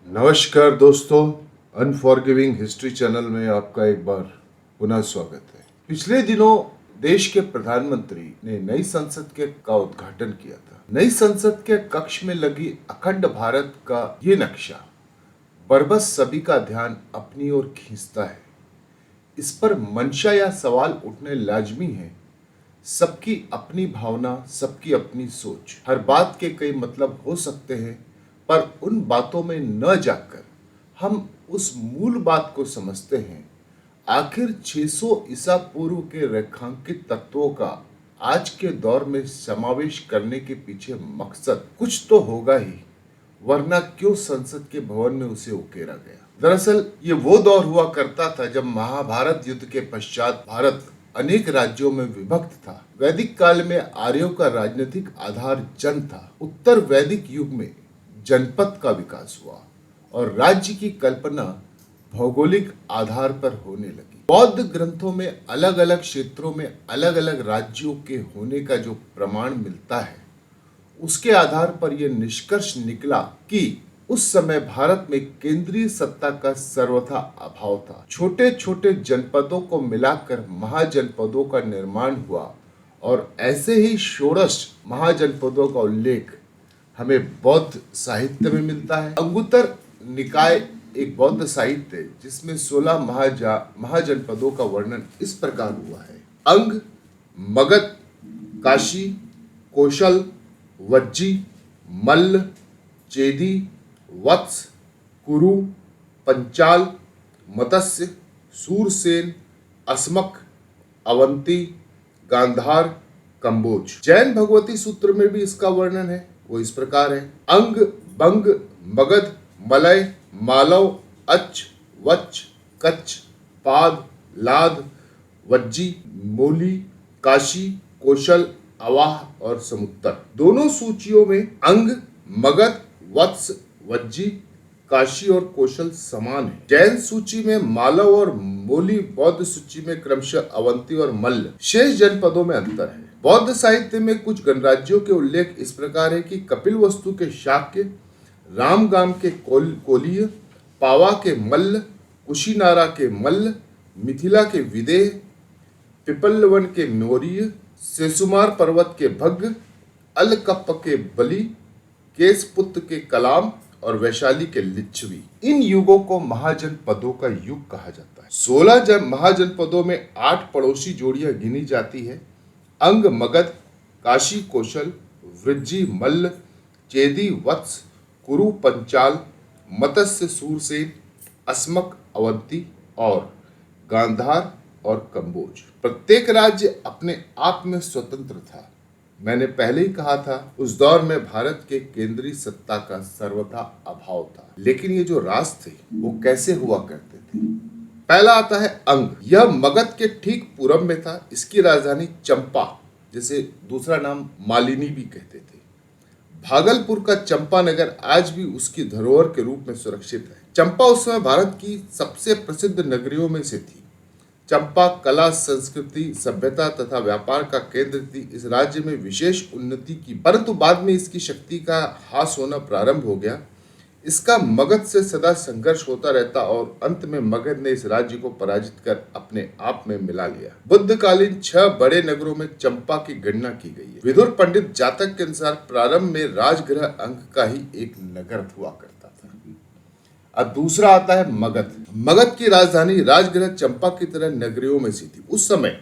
नमस्कार दोस्तों, unforgiving history channel में आपका एक बार पुनः स्वागत है। पिछले दिनों देश के प्रधानमंत्री ने नई संसद का उद्घाटन किया था। नई संसद के कक्ष में लगी अखंड भारत का ये नक्शा बरबस सभी का ध्यान अपनी ओर खींचता है। इस पर मंशा या सवाल उठने लाजमी है। सबकी अपनी भावना, सबकी अपनी सोच। हर बात के कई मतलब हो सकते हैं, पर उन बातों में न जाकर हम उस मूल बात को समझते हैं। आखिर 600 ईसा पूर्व के रेखांकित तत्वों का आज के दौर में समावेश करने के पीछे मकसद कुछ तो होगा ही, वरना क्यों संसद के भवन में उसे उकेरा गया। दरअसल ये वो दौर हुआ करता था जब महाभारत युद्ध के पश्चात भारत अनेक राज्यों में विभक्त था। वैदिक काल में आर्यों का राजनीतिक आधार जन था। उत्तर वैदिक युग में जनपद का विकास हुआ और राज्य की कल्पना भौगोलिक आधार पर होने लगी। बौद्ध ग्रंथों में अलग अलग क्षेत्रों में अलग अलग राज्यों के होने का जो प्रमाण मिलता है, उसके आधार पर यह निष्कर्ष निकला कि उस समय भारत में केंद्रीय सत्ता का सर्वथा अभाव था। छोटे छोटे जनपदों को मिलाकर महाजनपदों का निर्माण हुआ और ऐसे ही षोडश महाजनपदों का उल्लेख हमें बौद्ध साहित्य में मिलता है। अंगुत्तर निकाय एक बौद्ध साहित्य है जिसमें 16 महाजनपदों का वर्णन इस प्रकार हुआ है। अंग, मगध, काशी, कौशल, वज्जी, मल्ल, चेदी, वत्स, कुरु, पंचाल, मत्स्य, सूरसेन, अस्मक, अवंती, गांधार, कंबोज। जैन भगवती सूत्र में भी इसका वर्णन है, वो इस प्रकार है। अंग, बंग, मगध, मलय, मालव, अच, वच, कच्छ, पाद, लाद, वज्जी, मोली, काशी, कौशल, अवाह और समुत्तर। दोनों सूचियों में अंग, मगध, वत्स, वज्जी, काशी और कौशल समान है। जैन सूची में मालव और मोली, बौद्ध सूची में क्रमशः अवंती और मल्ल। शेष जनपदों में अंतर है। बौद्ध साहित्य में कुछ गणराज्यों के उल्लेख इस प्रकार है कि कपिलवस्तु के शाक्य, रामगाम के कोलीय, पावा के मल्ल, कुशीनारा के मल्ल, मिथिला के विदेह, पिपल्लवन के मौर्य, सेसुमार पर्वत के भग्ग, अलकप्प के बलि, केसपुत्र के कलाम और वैशाली के लिच्छवी। इन युगों को महाजनपदों का युग कहा जाता है। 16 महाजनपदों में 8 पड़ोसी जोड़ियां गिनी जाती है। अंग, मगध, काशी, कौशल, वृज्जी, मल्ल, चेदी, वत्स, कुरु, पंचाल, मत्स्य, सूरसेन, अस्मक, अवंती और गांधार और कंबोज। प्रत्येक राज्य अपने आप में स्वतंत्र था। मैंने पहले ही कहा था, उस दौर में भारत के केंद्रीय सत्ता का सर्वथा अभाव था। लेकिन ये जो राज थे वो कैसे हुआ करते थे? पहला आता है अंग। यह मगध के ठीक पूरब में था। इसकी राजधानी चंपा, जिसे दूसरा नाम मालिनी भी कहते थे। भागलपुर का चंपा नगर आज भी उसकी धरोहर के रूप में सुरक्षित है। चंपा उस समय भारत की सबसे प्रसिद्ध नगरियों में से थी। चंपा कला, संस्कृति, सभ्यता तथा व्यापार का केंद्र थी। इस राज्य में विशेष उन्नति की, परंतु बाद में इसकी शक्ति का ह्रास होना प्रारंभ हो गया। इसका मगध से सदा संघर्ष होता रहता और अंत में मगध ने इस राज्य को पराजित कर अपने आप में मिला लिया। बुद्धकालीन 6 बड़े नगरों में चंपा की गणना की गई है। विदुर पंडित जातक के अनुसार प्रारंभ में राजगृह अंग का ही एक नगर हुआ करता था। अब दूसरा आता है मगध। मगध की राजधानी राजगृह चंपा की तरह नगरियों में सी थी। उस समय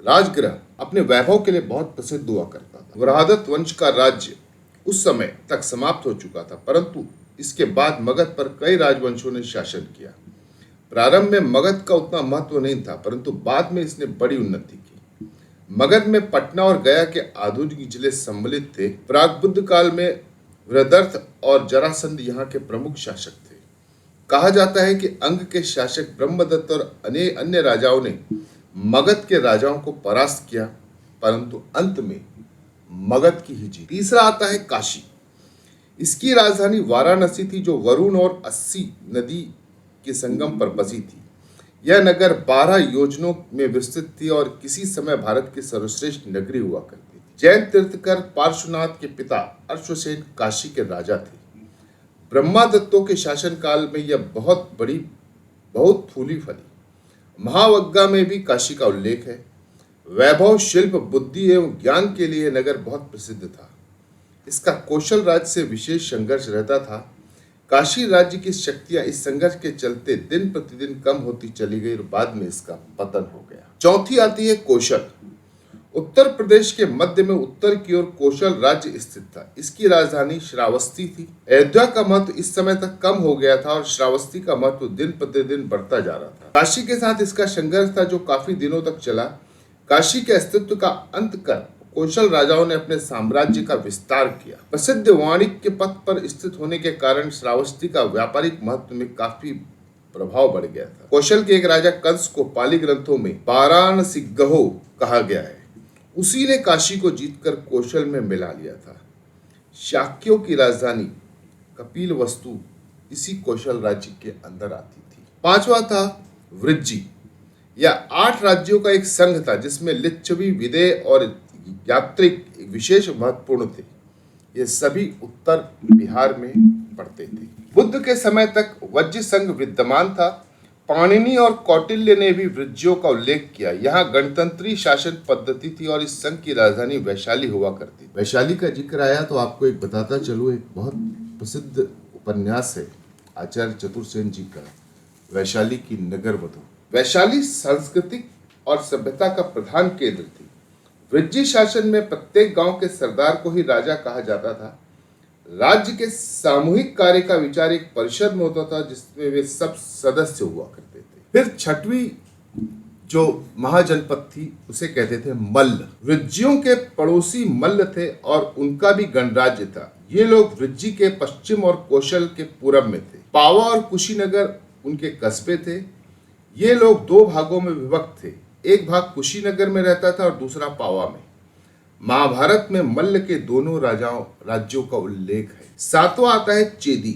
राजगृह अपने वैभव के लिए बहुत प्रसिद्ध हुआ करता था। वराहदत्त वंश का राज्य उस समय तक समाप्त हो चुका था, परंतु इसके बाद मगध पर कई राजवंशों ने शासन किया। प्रारंभ में मगध का उतना महत्व नहीं था, परंतु बाद में इसने बड़ी उन्नति की। मगध में पटना और गया के आधुनिक जिले सम्मिलित थे। प्रागबुद्ध काल में वृहदर्थ और जरासंध यहाँ के प्रमुख शासक थे। कहा जाता है कि अंग के शासक ब्रह्मदत्त और अन्य राजाओं ने मगध के राजाओं को परास्त किया, परंतु अंत में मगध की ही जीत। तीसरा आता है काशी। इसकी राजधानी वाराणसी थी, जो वरुण और अस्सी नदी के संगम पर बसी थी। यह नगर 12 योजनों में विस्तृत थी और किसी समय भारत की सर्वश्रेष्ठ नगरी हुआ करती थी। जैन तीर्थकर पार्श्वनाथ के पिता अश्वसेन काशी के राजा थे। ब्रह्मादत्तों के शासनकाल में यह बहुत फूली फली। महावग्गा में भी काशी का उल्लेख है। वैभव, शिल्प, बुद्धि एवं ज्ञान के लिए नगर बहुत प्रसिद्ध था। इसका कौशल राज्य से विशेष संघर्ष रहता था। काशी राज्य की शक्तियां इस संघर्ष के चलते दिन प्रतिदिन कम होती चली गई और बाद में इसका पतन हो गया। चौथी आती है कौशल। उत्तर प्रदेश के मध्य में उत्तर की ओर कौशल राज्य स्थित था। इसकी राजधानी श्रावस्ती थी। अयोध्या का महत्व इस समय तक कम हो गया था और श्रावस्ती का महत्व दिन प्रतिदिन बढ़ता जा रहा था। काशी के साथ इसका संघर्ष था जो काफी दिनों तक चला। काशी के अस्तित्व का अंत कर कौशल राजाओं ने अपने साम्राज्य का विस्तार किया। प्रसिद्ध वाणिज्य पथ पर स्थित होने के कारण श्रावस्ती का व्यापारिक महत्व में काफी प्रभाव बढ़ गया था। कौशल के एक राजा कंस को पाली ग्रंथों में वाराणसीगहो कहा गया है। उसी ने काशी को जीतकर कौशल में मिला लिया था। शाक्यों की राजधानी कपिलवस्तु इसी कौशल राज्य के अंदर आती थी। पांचवा था वृज्जी। यह 8 राज्यों का एक संघ था जिसमें लिच्छवी, विदेह और यात्रिक विशेष महत्वपूर्ण थे। ये सभी उत्तर बिहार में पड़ते थे। बुद्ध के समय तक वज्र संघ विद्यमान था। पाणिनि और कौटिल्य ने भी वृज्जियों का उल्लेख किया। यहाँ गणतंत्री शासन पद्धति थी और इस संघ की राजधानी वैशाली हुआ करती। वैशाली का जिक्र आया तो आपको एक बताता चलूं, एक बहुत प्रसिद्ध उपन्यास है आचार्य चतुर्सेन जी का, वैशाली की नगर वधू। वैशाली सांस्कृतिक और सभ्यता का प्रधान केंद्र थी। वृज्जी शासन में प्रत्येक गांव के सरदार को ही राजा कहा जाता था। राज्य के सामूहिक कार्य का विचार एक परिषद में होता था जिसमें वे सब सदस्य हुआ करते थे। फिर छठवीं जो महाजनपद थी उसे कहते थे मल्ल। वृज्जियों के पड़ोसी मल्ल थे और उनका भी गणराज्य था। ये लोग वृज्जी के पश्चिम और कौशल के पूरब में थे। पावा और कुशीनगर उनके कस्बे थे। ये लोग 2 भागों में विभक्त थे। एक भाग कुशीनगर में रहता था और दूसरा पावा में। महाभारत में मल्ल के दोनों राज्यों का उल्लेख है। 7वां आता है चेदी।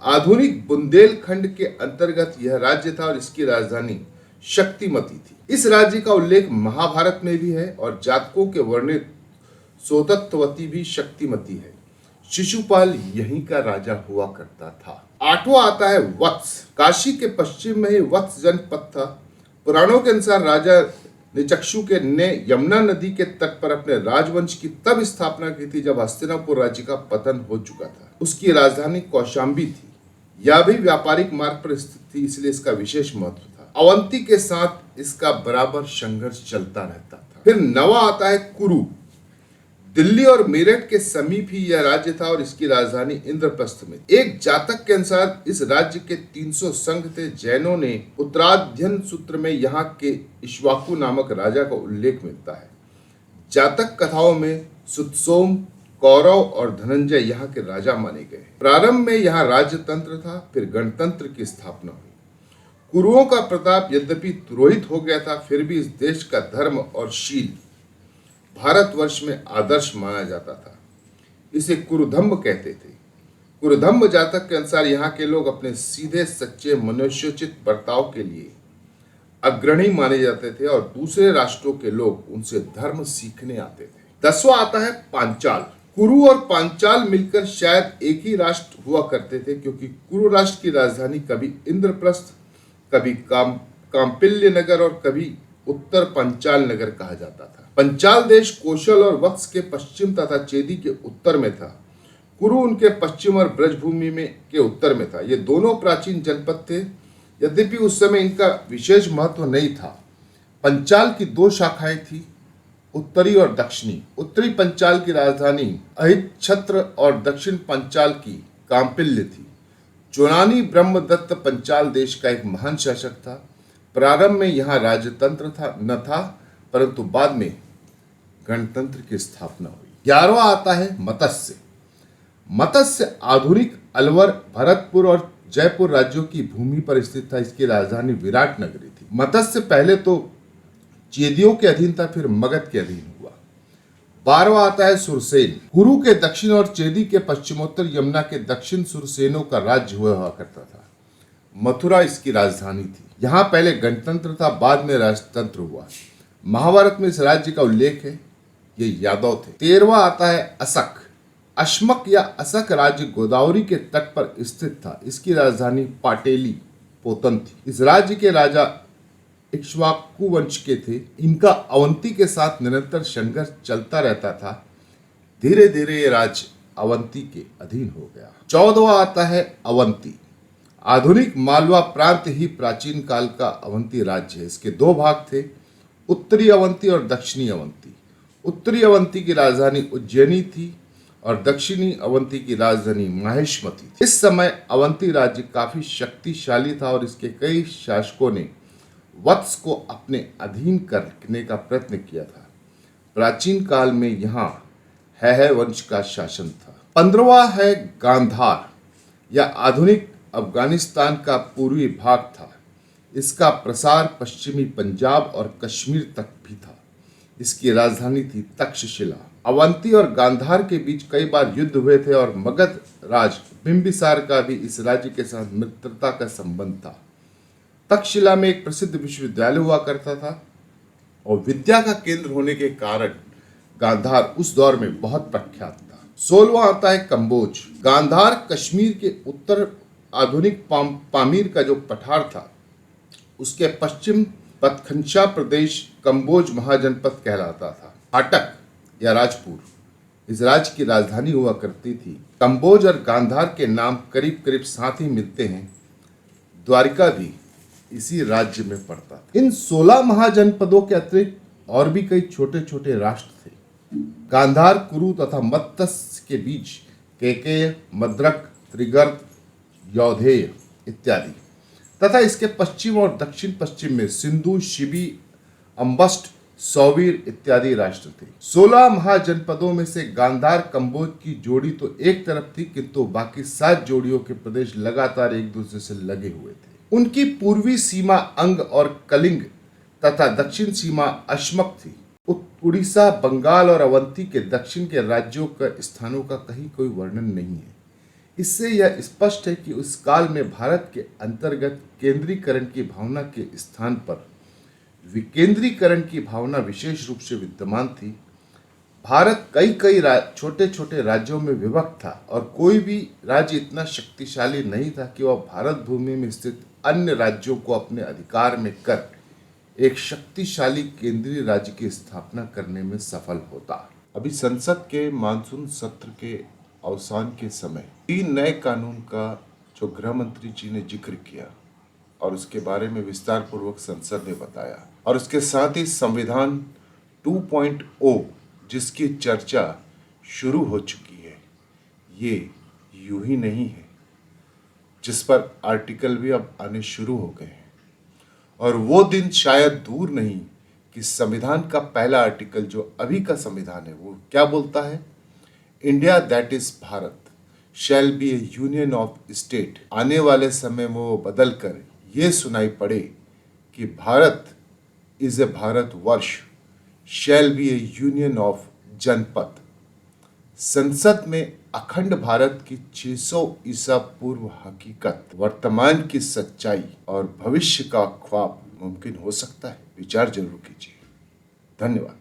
आधुनिक बुंदेलखंड के अंतर्गत यह राज्य था और इसकी राजधानी शक्तिमती थी। इस राज्य का उल्लेख महाभारत में भी है और जातकों के वर्णित सोतत्वती भी शक्तिमती है। शिशुपाल यहीं का राजा हुआ करता था। 8वां आता है वत्स। काशी के पश्चिम में ही वत्स जनपद था। पुराणों के अनुसार राजा निचक्षु ने यमुना नदी के तट पर अपने राजवंश की तब स्थापना की थी जब हस्तिनापुर राज्य का पतन हो चुका था। उसकी राजधानी कौशाम्बी थी। यह भी व्यापारिक मार्ग पर स्थित थी, इसलिए इसका विशेष महत्व था। अवंती के साथ इसका बराबर संघर्ष चलता रहता था। फिर 9वां आता है कुरु। दिल्ली और मेरठ के समीप ही यह राज्य था और इसकी राजधानी इंद्रप्रस्थ में। एक जातक के अनुसार इस राज्य के 300 संघ थे। जैनों ने उत्तराध्ययन सूत्र में यहाँ के इक्ष्वाकु नामक राजा का उल्लेख मिलता है। जातक कथाओं में सुतसोम, कौरव और धनंजय यहाँ के राजा माने गए। प्रारंभ में यहाँ राजतंत्र था, फिर गणतंत्र की स्थापना हुई। कुरुओं का प्रताप यद्यपि तुरोहित हो गया था, फिर भी इस देश का धर्म और शील भारतवर्ष में आदर्श माना जाता था। इसे कुरुधम्ब कहते थे। कुरुधम्ब जातक के अनुसार यहाँ के लोग अपने सीधे सच्चे मनुष्योचित बर्ताव के लिए अग्रणी माने जाते थे और दूसरे राष्ट्रों के लोग उनसे धर्म सीखने आते थे। 10वां आता है पांचाल। कुरु और पांचाल मिलकर शायद एक ही राष्ट्र हुआ करते थे, क्योंकि कुरु राष्ट्र की राजधानी कभी इंद्रप्रस्थ, कभी कांपिल्य नगर और कभी उत्तर पंचाल नगर कहा जाता था। पंचाल देश कौशल और वत्स के पश्चिम तथा चेदी के उत्तर में था। कुरु उनके पश्चिम और ब्रजभूमि में के उत्तर में था। ये दोनों प्राचीन जनपद थे, यद्यपि उस समय इनका विशेष महत्व नहीं था। पंचाल की 2 शाखाएं थी, उत्तरी और दक्षिणी। उत्तरी पंचाल की राजधानी अहिच्छत्र और दक्षिण पंचाल की कांपिल्य थी। चोलानी ब्रह्मदत्त पंचाल देश का एक महान शासक था। प्रारंभ में यहाँ राजतंत्र न था, परंतु बाद में गणतंत्र की स्थापना हुई। 11वां आता है मत्स्य। मत्स्य आधुनिक अलवर, भरतपुर और जयपुर राज्यों की भूमि पर स्थित था। इसकी राजधानी विराट नगरी थी। मत्स्य पहले तो चेदियों के अधीन था, फिर मगध के अधीन हुआ। 12वां आता है सुरसेन। कुरु के दक्षिण और चेदी के पश्चिमोत्तर यमुना के दक्षिण सुरसेनों का राज्य हुआ करता था। मथुरा इसकी राजधानी थी। यहाँ पहले गणतंत्र था, बाद में राजतंत्र हुआ। महाभारत में इस राज्य का उल्लेख है। ये यादव थे। 13वां आता है असक। अशमक या असक राज्य गोदावरी के तट पर स्थित था। इसकी राजधानी पाटेली पोतन थी। इस राज्य के राजा इक्ष्वाकु वंश के थे। इनका अवंती के साथ निरंतर संघर्ष चलता रहता था। धीरे धीरे ये राज्य अवंती के अधीन हो गया। 14वां आता है अवंती। आधुनिक मालवा प्रांत ही प्राचीन काल का अवंती राज्य है। इसके दो भाग थे, उत्तरी अवंती और दक्षिणी अवंती। उत्तरी अवंती की राजधानी उज्जैनी थी और दक्षिणी अवंती की राजधानी माहेश्मती थी। इस समय अवंती राज्य काफी शक्तिशाली था और इसके कई शासकों ने वत्स को अपने अधीन करने का प्रयत्न किया था। प्राचीन काल में यहाँ है वंश का शासन था। 15वां है गांधार या आधुनिक अफगानिस्तान का पूर्वी भाग था। इसका प्रसार पश्चिमी पंजाब और कश्मीर तक भी था। इसकी राजधानी थी तक्षशिला। अवंती और गांधार के बीच कई बार युद्ध हुए थे और मगध राज बिंबिसार का भी इस राज्य के साथ मित्रता का संबंध था। तक्षशिला में एक प्रसिद्ध विश्वविद्यालय हुआ करता था और विद्या का केंद्र होने के कारण गांधार उस दौर में बहुत प्रख्यात था। 16वां आता है कंबोज। गांधार कश्मीर के उत्तर आधुनिक पामीर का जो पठार था उसके पश्चिम पतखंचा प्रदेश कंबोज महाजनपद कहलाता था। फाटक या राजपुर इस राज्य की राजधानी हुआ करती थी। कंबोज और गांधार के नाम करीब करीब साथ ही मिलते हैं। द्वारिका भी इसी राज्य में पड़ता था। इन 16 महाजनपदों के अतिरिक्त और भी कई छोटे छोटे राष्ट्र थे। गांधार, कुरु तथा मत्स्य के बीच केकेय, मद्रक, त्रिगर्त, यौधेय इत्यादि तथा इसके पश्चिम और दक्षिण पश्चिम में सिंधु, शिबी, अम्बस्ट, सौवीर इत्यादि राष्ट्र थे। 16 महाजनपदों में से गांधार कंबोज की जोड़ी तो एक तरफ थी, किंतु बाकी 7 जोड़ियों के प्रदेश लगातार एक दूसरे से लगे हुए थे। उनकी पूर्वी सीमा अंग और कलिंग तथा दक्षिण सीमा अशमक थी। उड़ीसा, बंगाल और अवंती के दक्षिण के राज्यों का स्थानों का कहीं कोई वर्णन नहीं है। इससे यह स्पष्ट है कि उस काल में भारत के अंतर्गत केंद्रीकरण की भावना के स्थान पर विकेंद्रीकरण की भावना विशेष रूप से विद्यमान थी। भारत कई छोटे छोटे राज्यों में विभक्त था और कोई भी राज्य इतना शक्तिशाली नहीं था कि वह भारत भूमि में स्थित अन्य राज्यों को अपने अधिकार में कर एक शक्तिशाली केंद्रीय राज्य की स्थापना करने में सफल होता। अभी संसद के मानसून सत्र के अवसान के समय 3 नए कानून का जो गृह मंत्री जी ने जिक्र किया और उसके बारे में विस्तार पूर्वक संसद ने बताया और उसके साथ ही संविधान 2.0 जिसकी चर्चा शुरू हो चुकी है, ये यूं ही नहीं है, जिस पर आर्टिकल भी अब आने शुरू हो गए हैं और वो दिन शायद दूर नहीं कि संविधान का पहला आर्टिकल जो अभी का संविधान है वो क्या बोलता है, India that is Bharat shall be A union of state. आने वाले समय में वो बदल कर ये सुनाई पड़े कि भारत इज ए भारत वर्ष shall be A union of जनपद। संसद में अखंड भारत की 600 ईसा पूर्व हकीकत, वर्तमान की सच्चाई और भविष्य का ख्वाब मुमकिन हो सकता है। विचार जरूर कीजिए। धन्यवाद।